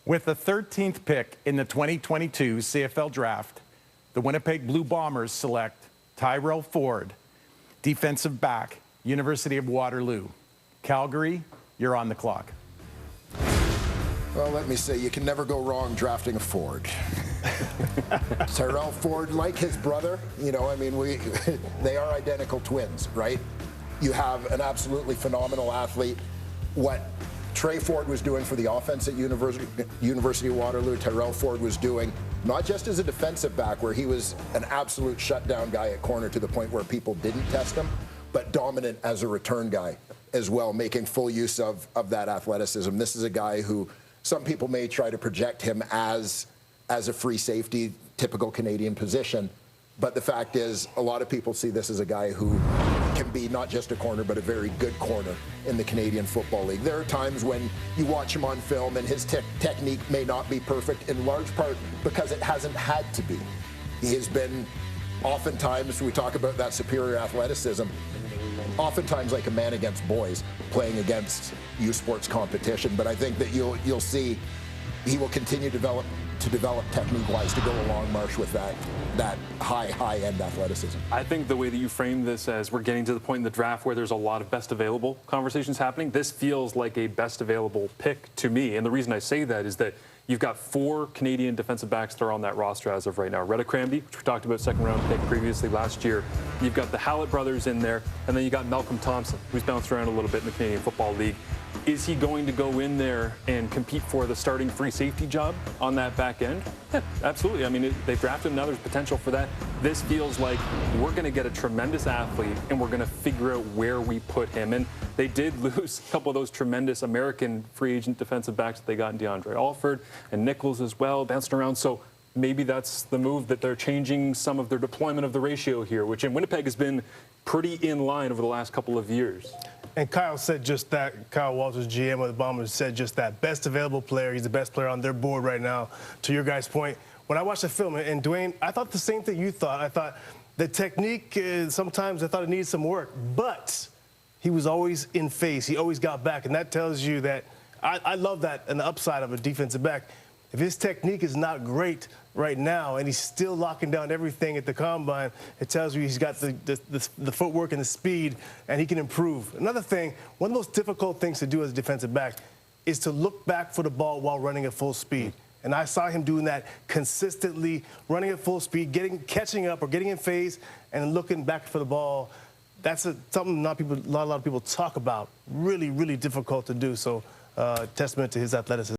With the 13th pick in the 2022 CFL draft, the Winnipeg Blue Bombers select Tyrell Ford, defensive back, University of Waterloo. Calgary, you're on the clock. Well, let me say, you can never go wrong drafting a Ford. Tyrell Ford, like his brother, they are identical twins, right? You have an absolutely phenomenal athlete. What Trey Ford was doing for the offense at University of Waterloo, Tyrell Ford was doing not just as a defensive back, where he was an absolute shutdown guy at corner to the point where people didn't test him, but dominant as a return guy as well, making full use of that athleticism. This is a guy who some people may try to project him as a free safety, typical Canadian position. But the fact is, a lot of people see this as a guy who can be not just a corner, but a very good corner in the Canadian Football League. There are times when you watch him on film and his technique may not be perfect, in large part because it hasn't had to be. He has been, oftentimes, we talk about that superior athleticism, oftentimes like a man against boys playing against youth sports competition. But I think that you'll see he will continue to develop technique-wise to go a long march with that high-end athleticism. I think the way that you frame this as we're getting to the point in the draft where there's a lot of best available conversations happening, this feels like a best available pick to me. And the reason I say that is that you've got 4 Canadian defensive backs that are on that roster as of right now. Retta Cramby, which we talked about, second-round pick previously last year. You've got the Hallett brothers in there, and then you got Malcolm Thompson, who's bounced around a little bit in the Canadian Football League. Is he going to go in there and compete for the starting free safety job on that back end? Yeah, absolutely. I mean, they've drafted him. Now there's potential for that. This feels like we're going to get a tremendous athlete, and we're going to figure out where we put him. And they did lose a couple of those tremendous American free agent defensive backs that they got in DeAndre Alford and Nichols as well, bouncing around. So maybe that's the move, that they're changing some of their deployment of the ratio here, which in Winnipeg has been pretty in line over the last couple of years. And Kyle said just that. Kyle Walters, GM of the Bombers, said just that. Best available player. He's the best player on their board right now. To your guys' point, when I watched the film, and Dwayne, I thought the same thing you thought. I thought the technique, sometimes I thought it needed some work, but he was always in phase. He always got back, and that tells you that I love that and the upside of a defensive back. If his technique is not great right now and he's still locking down everything at the combine, it tells you he's got the footwork and the speed, and he can improve. Another thing, one of the most difficult things to do as a defensive back is to look back for the ball while running at full speed. And I saw him doing that consistently, running at full speed, catching up or getting in phase and looking back for the ball. That's something a lot of people talk about. Really, really difficult to do. So testament to his athleticism.